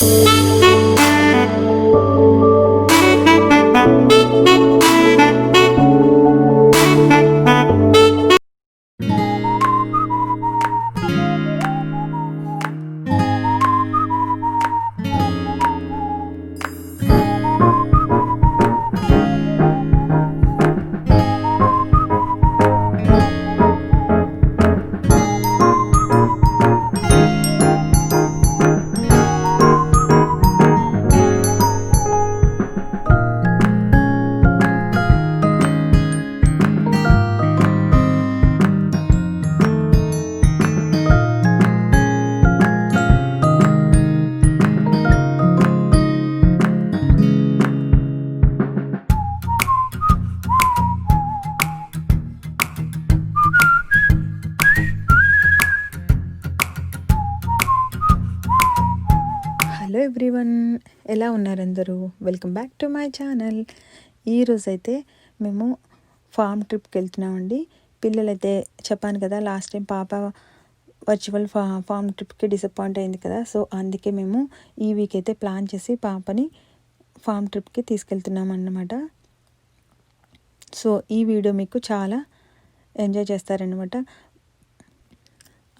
Hello everyone, ఎలా ఉన్నారు అందరూ? Welcome back to my channel. ఈరోజైతే మేము ఫామ్ ట్రిప్కి వెళ్తున్నామండి. పిల్లలైతే చెప్పాను కదా, లాస్ట్ టైం పాప వర్చువల్ ఫామ్ ట్రిప్కి డిసప్పాయింట్ అయింది కదా. సో అందుకే మేము ఈ వీక్ అయితే ప్లాన్ చేసి పాపని ఫామ్ ట్రిప్కి తీసుకెళ్తున్నాం అన్నమాట. సో ఈ వీడియో మీకు చాలా ఎంజాయ్ చేస్తారనమాట.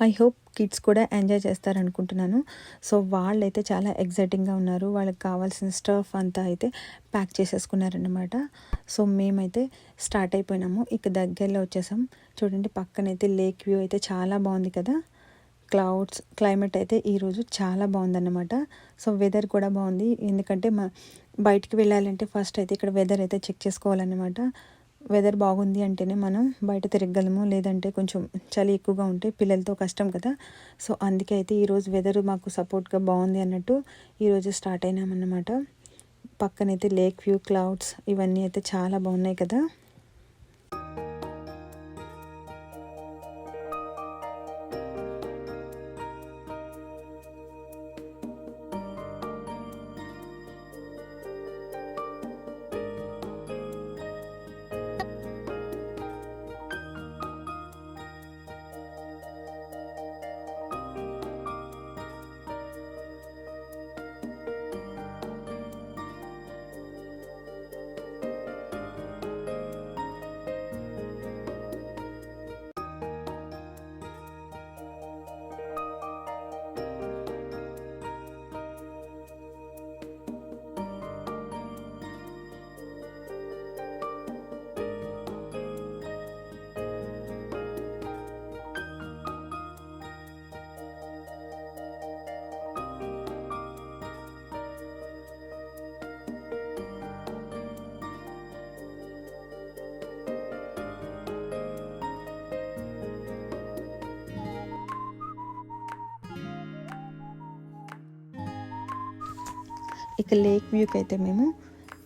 ఐ హోప్ కిడ్స్ కూడా ఎంజాయ్ చేస్తారనుకుంటున్నాను. సో వాళ్ళైతే చాలా ఎగ్జైటింగ్గా ఉన్నారు. వాళ్ళకి కావాల్సిన స్టఫ్ అంతా అయితే ప్యాక్ చేసేసుకున్నారనమాట. సో మేమైతే స్టార్ట్ అయిపోయినాము. ఇక దగ్గరలో వచ్చేసాం. చూడండి, పక్కనైతే లేక్ వ్యూ అయితే చాలా బాగుంది కదా. క్లైమేట్ అయితే ఈరోజు చాలా బాగుందన్నమాట. సో వెదర్ కూడా బాగుంది. ఎందుకంటే బయటికి వెళ్ళాలంటే ఫస్ట్ అయితే ఇక్కడ వెదర్ అయితే చెక్ చేసుకోవాలన్నమాట. వెదర్ బాగుంది అంటేనే మనం బయట తిరగగలము, లేదంటే కొంచెం చలి ఎక్కువగా ఉంటే పిల్లలతో కష్టం కదా. సో అందుకే అయితే ఈరోజు వెదర్ మాకు సపోర్ట్గా బాగుంది అన్నట్టు ఈరోజు స్టార్ట్ అయినామన్నమాట. పక్కనైతే లేక్ వ్యూ, క్లౌడ్స్ ఇవన్నీ అయితే చాలా బాగున్నాయి కదా. ఇక లేక్ వ్యూకి అయితే మేము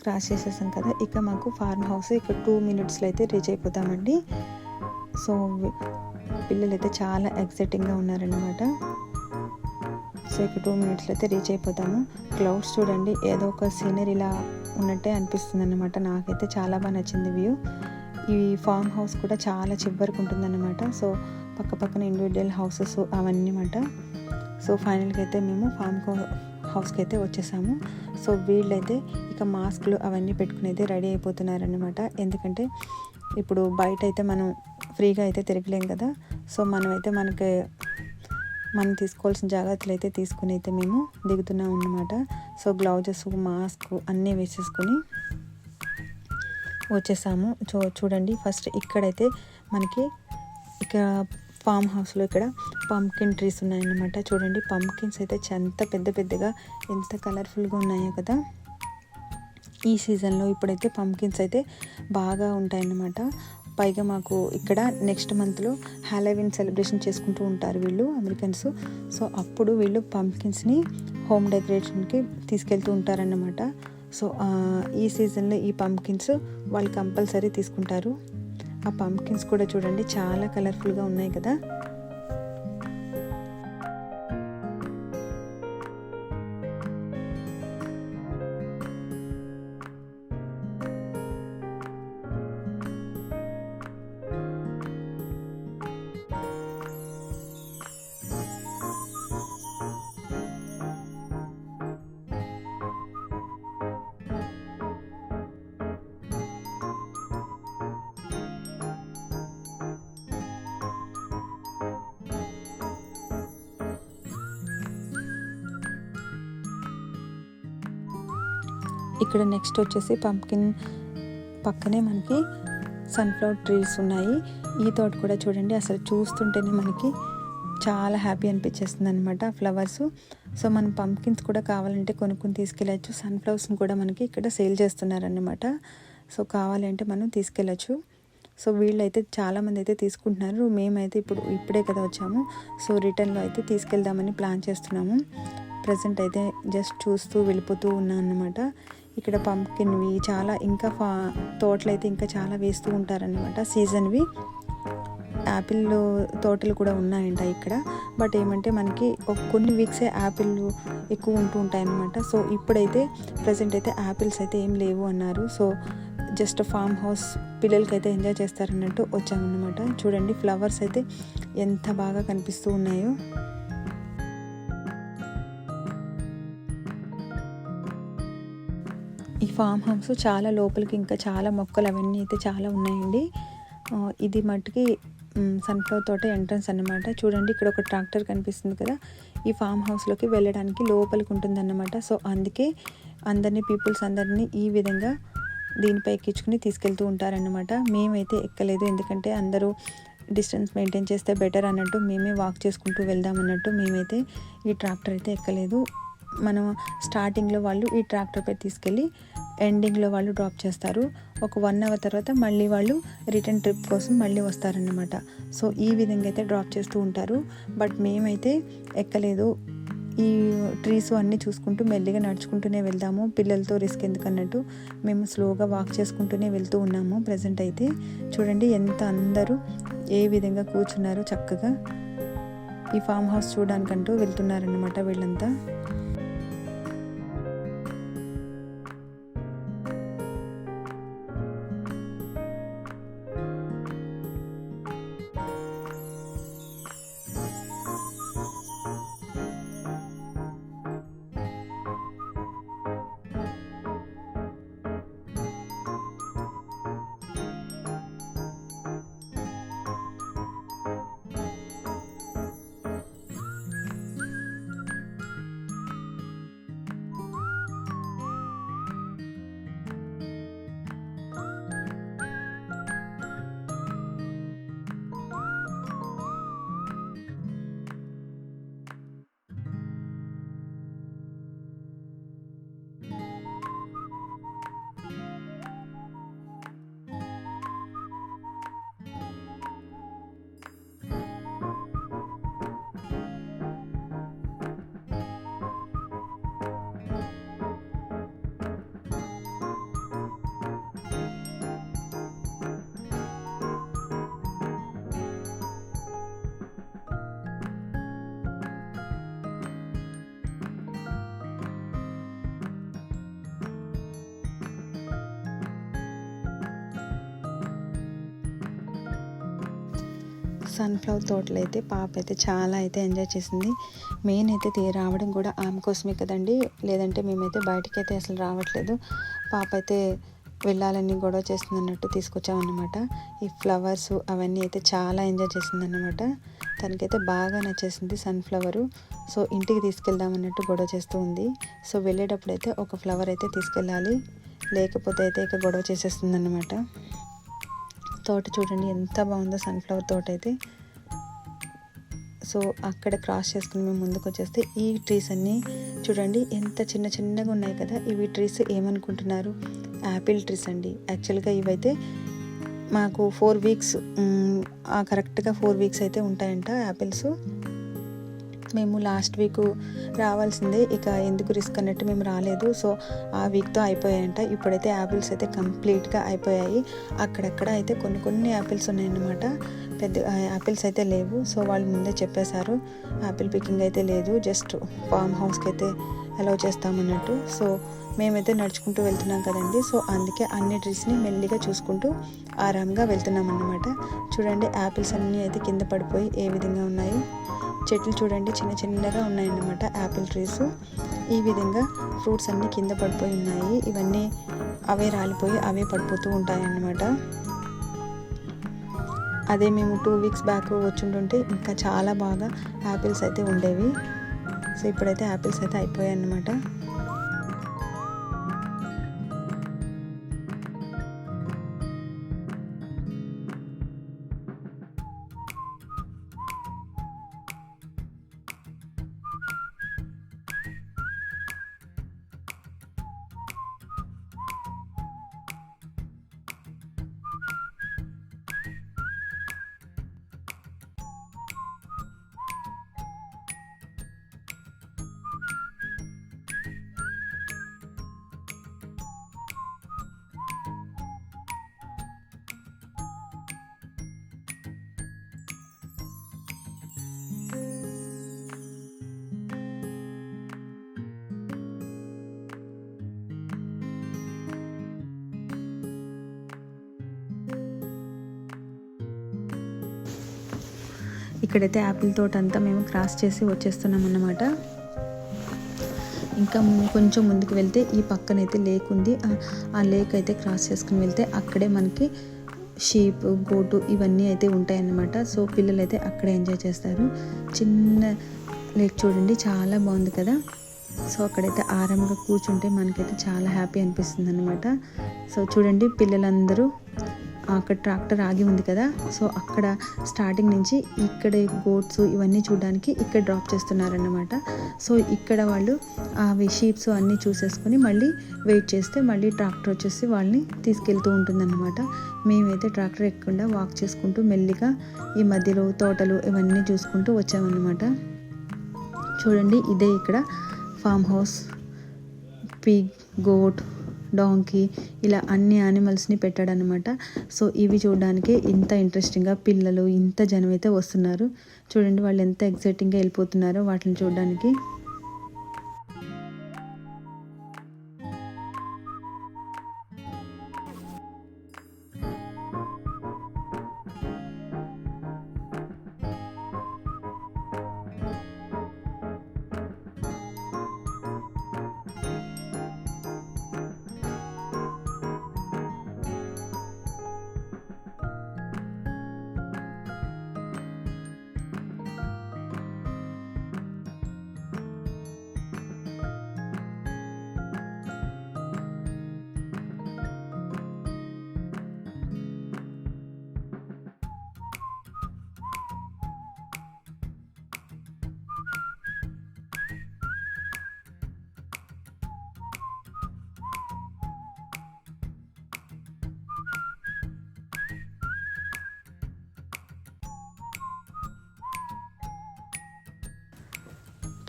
క్రాస్ చేసేసాం కదా. ఇక మాకు ఫార్మ్ హౌస్ ఇక్కడ 2 minutesలో అయితే రీచ్ అయిపోతామండి. సో పిల్లలు అయితే చాలా ఎక్సైటింగ్గా ఉన్నారన్నమాట. సో ఇక 2 minutesలో అయితే రీచ్ అయిపోతాము. క్లౌడ్స్ చూడండి, ఏదో ఒక సీనరీలా ఉన్నట్టే అనిపిస్తుంది అన్నమాట. నాకైతే చాలా బాగా నచ్చింది వ్యూ. ఈ ఫార్మ్ హౌస్ కూడా చాలా చివరికి ఉంటుందన్నమాట. సో పక్కన ఇండివిజువల్ హౌసెస్ అవన్నీ అన్నమాట. సో ఫైనల్గా అయితే మేము హౌస్కి అయితే వచ్చేసాము. సో వీళ్ళైతే ఇక మాస్క్లు అవన్నీ పెట్టుకుని అయితే రెడీ అయిపోతున్నారనమాట. ఎందుకంటే ఇప్పుడు బయట అయితే మనం ఫ్రీగా అయితే తిరగలేం కదా. సో మనమైతే మనం తీసుకోవాల్సిన జాగ్రత్తలు అయితే తీసుకుని అయితే మేము దిగుతున్నాం అన్నమాట. సో గ్లౌజెస్, మాస్క్ అన్నీ వేసేసుకొని వచ్చేసాము. చూడండి, ఫస్ట్ ఇక్కడైతే మనకి ఇక్కడ ఫామ్ హౌస్లో ఇక్కడ పంకిన్ ట్రీస్ ఉన్నాయన్నమాట. చూడండి, పంకిన్స్ అయితే ఎంత పెద్దగా ఎంత కలర్ఫుల్గా ఉన్నాయో కదా. ఈ సీజన్లో ఇప్పుడైతే పంకిన్స్ అయితే బాగా ఉంటాయన్నమాట. పైగా మాకు ఇక్కడ నెక్స్ట్ మంత్లో హాలోవిన్ సెలబ్రేషన్ చేసుకుంటూ ఉంటారు వీళ్ళు అమెరికన్స్. సో అప్పుడు వీళ్ళు పంకిన్స్ని హోమ్ డెకరేషన్కి తీసుకెళ్తూ ఉంటారన్నమాట. సో ఈ సీజన్లో ఈ పంకిన్స్ వాళ్ళు కంపల్సరీ తీసుకుంటారు. ఆ పంకిన్స్ కూడా చూడండి చాలా కలర్ఫుల్గా ఉన్నాయి కదా. ఇక్కడ నెక్స్ట్ వచ్చేసి పంప్కిన్ పక్కనే మనకి సన్ఫ్లవర్ ట్రీస్ ఉన్నాయి. ఈ తోట కూడా చూడండి, అసలు చూస్తుంటేనే మనకి చాలా హ్యాపీ అనిపించేస్తుంది అనమాట ఫ్లవర్స్. సో మనం పంప్కిన్స్ కూడా కావాలంటే కొనుక్కొని తీసుకెళ్ళచ్చు. సన్ఫ్లవర్స్ని కూడా మనకి ఇక్కడ సేల్ చేస్తున్నారన్నమాట. సో కావాలంటే మనం తీసుకెళ్ళచ్చు. సో వీళ్ళైతే చాలామంది అయితే తీసుకుంటున్నారు. మేమైతే ఇప్పుడే కదా వచ్చాము. సో రిటర్న్లో అయితే తీసుకెళ్దామని ప్లాన్ చేస్తున్నాము. ప్రజెంట్ అయితే జస్ట్ చూస్తూ వెళ్ళిపోతూ ఉన్నాను అన్నమాట. ఇక్కడ పంప్కిన్వి చాలా ఇంకా తోటలు అయితే ఇంకా చాలా వేస్తూ ఉంటారన్నమాట. సీజన్వి యాపిల్ తోటలు కూడా ఉన్నాయంట ఇక్కడ. బట్ ఏమంటే మనకి కొన్ని వీక్సే యాపిల్ ఎక్కువ ఉంటూ ఉంటాయన్నమాట. సో ఇప్పుడైతే ప్రజెంట్ అయితే యాపిల్స్ అయితే ఏం లేవు అన్నారు. సో జస్ట్ ఫామ్ హౌస్ పిల్లలకైతే ఎంజాయ్ చేస్తారన్నట్టు వచ్చామన్నమాట. చూడండి ఫ్లవర్స్ అయితే ఎంత బాగా కనిపిస్తూ ఉన్నాయో. ఈ ఫామ్ హౌస్ చాలా లోపలికి ఇంకా చాలా మొక్కలు అవన్నీ అయితే చాలా ఉన్నాయండి. ఇది మట్టుకి సన్ఫ్లవర్ తోట ఎంట్రన్స్ అన్నమాట. చూడండి ఇక్కడ ఒక ట్రాక్టర్ కనిపిస్తుంది కదా, ఈ ఫామ్ హౌస్లోకి వెళ్ళడానికి లోపలికి ఉంటుందన్నమాట. సో అందుకే పీపుల్స్ అందరినీ ఈ విధంగా దీనిపై ఎక్కించుకుని తీసుకెళ్తూ ఉంటారన్నమాట. మేమైతే ఎక్కలేదు, ఎందుకంటే అందరూ డిస్టెన్స్ మెయింటైన్ చేస్తే బెటర్ అన్నట్టు మేమే వాక్ చేసుకుంటూ వెళ్దాం అన్నట్టు మేమైతే ఈ ట్రాక్టర్ అయితే ఎక్కలేదు. మనం స్టార్టింగ్లో వాళ్ళు ఈ ట్రాక్టర్పై తీసుకెళ్ళి ఎండింగ్లో వాళ్ళు డ్రాప్ చేస్తారు. ఒక 1 అవర్ తర్వాత మళ్ళీ వాళ్ళు రిటర్న్ ట్రిప్ కోసం మళ్ళీ వస్తారన్నమాట. సో ఈ విధంగా అయితే డ్రాప్ చేస్తూ ఉంటారు. బట్ మేమైతే ఎక్కలేదు. ఈ ట్రీస్ అన్నీ చూసుకుంటూ మెల్లిగా నడుచుకుంటూనే వెళ్దాము, పిల్లలతో రిస్క్ ఎందుకన్నట్టు మేము స్లోగా వాక్ చేసుకుంటూనే వెళ్తూ ఉన్నాము. ప్రజెంట్ అయితే చూడండి ఎంత అందరూ ఏ విధంగా కూర్చున్నారో చక్కగా ఈ ఫామ్ హౌస్ చూడడానికంటూ వెళ్తున్నారన్నమాట వీళ్ళంతా. సన్ఫ్లవర్ తోటలు అయితే పాప అయితే చాలా అయితే ఎంజాయ్ చేసింది. మెయిన్ అయితే రావడం కూడా ఆమె కోసమే కదండి, లేదంటే మేమైతే బయటికి అయితే అసలు రావట్లేదు. పాప అయితే వెళ్ళాలని గొడవ చేస్తుంది అన్నట్టు తీసుకొచ్చామన్నమాట. ఈ ఫ్లవర్స్ అవన్నీ అయితే చాలా ఎంజాయ్ చేసింది అన్నమాట. తనకైతే బాగా నచ్చేసింది సన్ఫ్లవరు. సో ఇంటికి తీసుకెళ్దామన్నట్టు గొడవ చేస్తూ ఉంది. సో వెళ్ళేటప్పుడు అయితే ఒక ఫ్లవర్ అయితే తీసుకెళ్ళాలి, లేకపోతే అయితే ఇక గొడవ చేసేస్తుంది అన్నమాట. తోట చూడండి ఎంత బాగుందో సన్ఫ్లవర్ తోట అయితే. సో అక్కడ క్రాస్ చేసుకుని మేము ముందుకు వచ్చేస్తే ఈ ట్రీస్ అన్నీ చూడండి ఎంత చిన్నగా ఉన్నాయి కదా. ఇవి ట్రీస్ ఏమనుకుంటున్నారు, యాపిల్ ట్రీస్ అండి. యాక్చువల్గా ఇవైతే మాకు 4 వీక్స్ కరెక్ట్గా 4 వీక్స్ అయితే ఉంటాయంట యాపిల్స్. మేము లాస్ట్ వీక్ రావాల్సిందే, ఇక ఎందుకు రిస్క్ అన్నట్టు మేము రాలేదు. సో ఆ వీక్తో అయిపోయాయంట. ఇప్పుడైతే యాపిల్స్ అయితే కంప్లీట్గా అయిపోయాయి. అక్కడక్కడ అయితే కొన్ని యాపిల్స్ ఉన్నాయన్నమాట, పెద్ద యాపిల్స్ అయితే లేవు. సో వాళ్ళు ముందే చెప్పేశారు యాపిల్ పికింగ్ అయితే లేదు, జస్ట్ ఫామ్ హౌస్కి అయితే అలౌ చేస్తామన్నట్టు. సో మేమైతే నడుచుకుంటూ వెళ్తున్నాం కదండి. సో అందుకే అన్ని ట్రీస్ని మెల్లిగా చూసుకుంటూ ఆరాంగా వెళ్తున్నాం అన్నమాట. చూడండి యాపిల్స్ అన్నీ అయితే కింద పడిపోయి ఏ విధంగా ఉన్నాయి. చెట్లు చూడండి చిన్నగా ఉన్నాయన్నమాట యాపిల్ ట్రీస్. ఈ విధంగా ఫ్రూట్స్ అన్నీ కింద పడిపోయి ఉన్నాయి. ఇవన్నీ అవే రాలిపోయి అవే పడిపోతూ ఉంటాయన్నమాట. అదే మేము 2 వీక్స్ బ్యాక్ వచ్చుంటుంటే ఇంకా చాలా బాగా యాపిల్స్ అయితే ఉండేవి. సో ఇప్పుడైతే యాపిల్స్ అయితే అయిపోయాయి అన్నమాట. ఇక్కడైతే యాపిల్ తోట అంతా మేము క్రాస్ చేసి వచ్చేస్తున్నాం అన్నమాట. ఇంకా కొంచెం ముందుకు వెళ్తే ఈ పక్కనైతే లేక్ ఉంది. ఆ లేక్ అయితే క్రాస్ చేసుకుని వెళ్తే అక్కడే మనకి షీప్, గోటు ఇవన్నీ అయితే ఉంటాయన్నమాట. సో పిల్లలు అయితే అక్కడే ఎంజాయ్ చేస్తారు. చిన్న లేక్ చూడండి, చాలా బాగుంది కదా. సో అక్కడైతే ఆరాంగా కూర్చుంటే మనకైతే చాలా హ్యాపీ అనిపిస్తుంది అనమాట. సో చూడండి, పిల్లలందరూ అక్కడ ట్రాక్టర్ ఆగి ఉంది కదా, సో అక్కడ స్టార్టింగ్ నుంచి ఇక్కడ గోట్స్ ఇవన్నీ చూడడానికి ఇక్కడ డ్రాప్ చేస్తున్నారన్నమాట. సో ఇక్కడ వాళ్ళు అవి షీప్స్ అన్నీ చూసేసుకొని మళ్ళీ వెయిట్ చేస్తే మళ్ళీ ట్రాక్టర్ వచ్చేసి వాళ్ళని తీసుకెళ్తూ ఉంటుందన్నమాట. మేమైతే ట్రాక్టర్ ఎక్కకుండా వాక్ చేసుకుంటూ మెల్లిగా ఈ మధ్యలో తోటలు ఇవన్నీ చూసుకుంటూ వచ్చామన్నమాట. చూడండి, ఇదే ఇక్కడ farm house. Pig, goat, donkey ఇలా అన్ని యానిమల్స్ని పెట్టాడనమాట. సో ఇవి చూడడానికి ఇంత ఇంట్రెస్టింగ్గా పిల్లలు ఇంత జనం అయితే వస్తున్నారు. చూడండి వాళ్ళు ఎంత ఎక్సైటింగ్గా వెళ్ళిపోతున్నారో వాటిని చూడడానికి.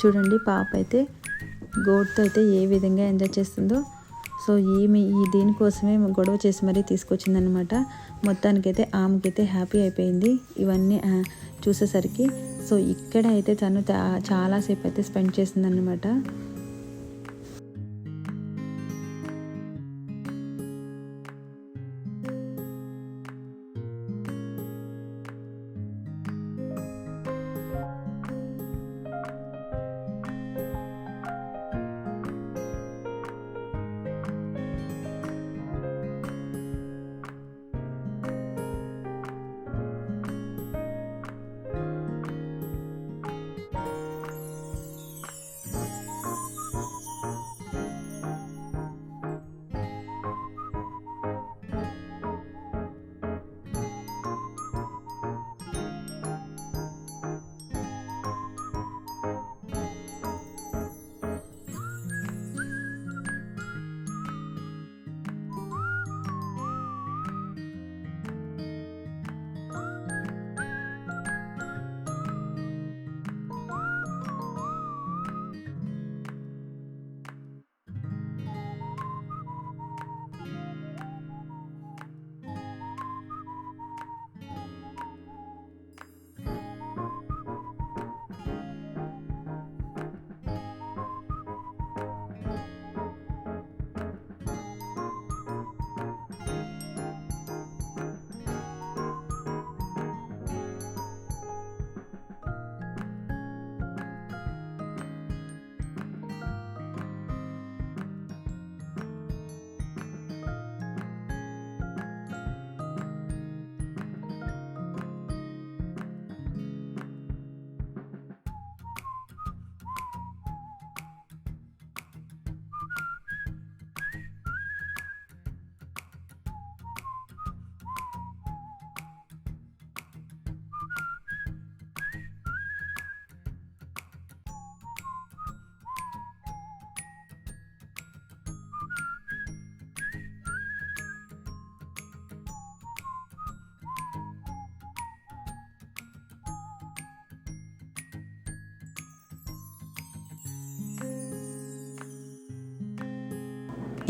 చూడండి పాప అయితే గోట్తో అయితే ఏ విధంగా ఎంజాయ్ చేస్తుందో. సో ఈ దీనికోసమే గొడవ చేసి మరీ తీసుకొచ్చిందనమాట. మొత్తానికైతే ఆమెకైతే హ్యాపీ అయిపోయింది ఇవన్నీ చూసేసరికి. సో ఇక్కడ అయితే తను చాలాసేపు అయితే స్పెండ్ చేసిందనమాట.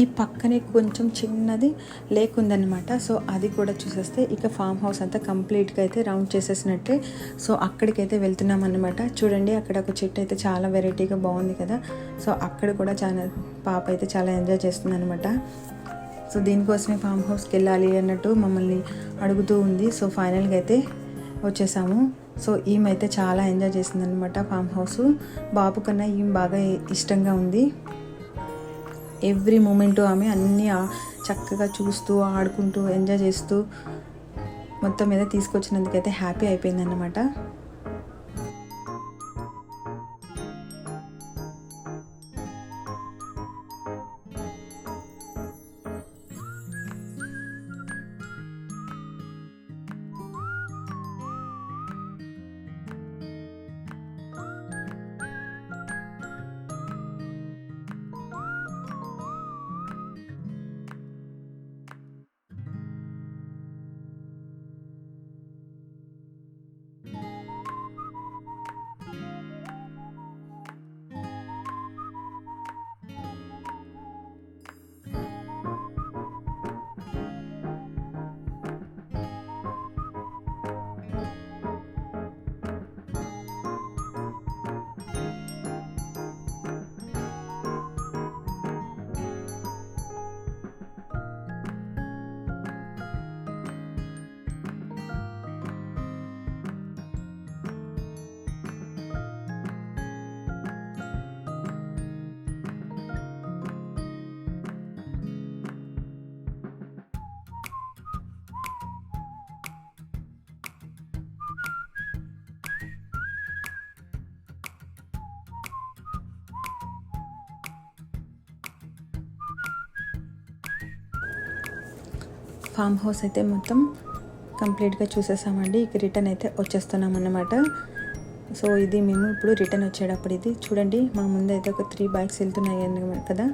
ఈ పక్కనే కొంచెం చిన్నది లేక్ ఉందన్నమాట. సో అది కూడా చూసేస్తే ఇక ఫామ్ హౌస్ అంతా కంప్లీట్గా అయితే రౌండ్ చేసేసినట్టే. సో అక్కడికైతే వెళ్తున్నాం అన్నమాట. చూడండి అక్కడ ఒక చెట్టు అయితే చాలా వెరైటీగా బాగుంది కదా. సో అక్కడ కూడా పాప అయితే చాలా ఎంజాయ్ చేస్తుంది అనమాట. సో దీనికోసమే ఫామ్ హౌస్కి వెళ్ళాలి అన్నట్టు మమ్మల్ని అడుగుతూ ఉంది. సో ఫైనల్గా అయితే వచ్చేసాము. సో ఈమెయితే చాలా ఎంజాయ్ చేసిందనమాట ఫామ్ హౌస్. బాబు కన్నా ఈమె బాగా ఇష్టంగా ఉంది. ఎవ్రీ మూమెంట్ ఆమె అన్నీ చక్కగా చూస్తూ ఆడుకుంటూ ఎంజాయ్ చేస్తూ మొత్తం మీద తీసుకొచ్చినందుకైతే హ్యాపీ అయిపోయిందన్నమాట. ఫామ్ హౌస్ అయితే మొత్తం కంప్లీట్గా చూసేసామండి. ఇక రిటర్న్ అయితే వచ్చేస్తున్నాం అన్నమాట. సో ఇది మేము ఇప్పుడు రిటర్న్ వచ్చేటప్పుడు ఇది చూడండి, మా ముందు అయితే ఒక 3 బైక్స్ వెళ్తున్నాయి కదా.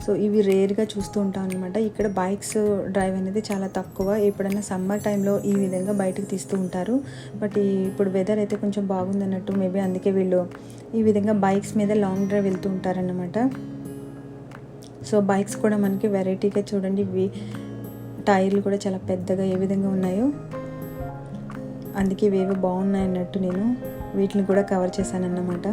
సో ఇవి రేర్గా చూస్తూ ఉంటాం అనమాట. ఇక్కడ బైక్స్ డ్రైవ్ అనేది చాలా తక్కువ. ఎప్పుడైనా సమ్మర్ టైంలో ఈ విధంగా బయటకు తీస్తూ ఉంటారు. బట్ ఇప్పుడు వెదర్ అయితే కొంచెం బాగుంది అన్నట్టు, మేబీ అందుకే వీళ్ళు ఈ విధంగా బైక్స్ మీద లాంగ్ డ్రైవ్ వెళ్తూ ఉంటారన్నమాట. సో బైక్స్ కూడా మనకి వెరైటీగా చూడండి, ఇవి టైర్లు కూడా చాలా పెద్దగా ఏ విధంగా ఉన్నాయో, అందుకే ఇవేవో బాగున్నాయి అన్నట్టు నేను వీటిని కూడా కవర్ చేశాను అన్నమాట.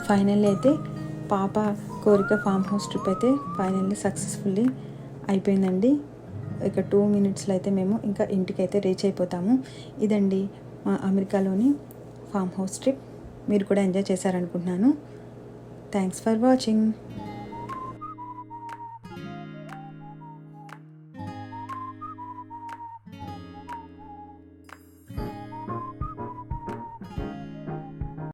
ఫైనల్లీ అయితే పాప కోరిక ఫామ్ హౌస్ ట్రిప్ అయితే ఫైనల్లీ సక్సెస్ఫుల్లీ అయిపోయిందండి. ఇక 2 మినిట్స్లో అయితే మేము ఇంకా ఇంటికైతే రీచ్ అయిపోతాము. ఇదండి మా అమెరికాలోని ఫామ్ హౌస్ ట్రిప్. మీరు కూడా ఎంజాయ్ చేశారనుకుంటున్నాను. Thanks for watching.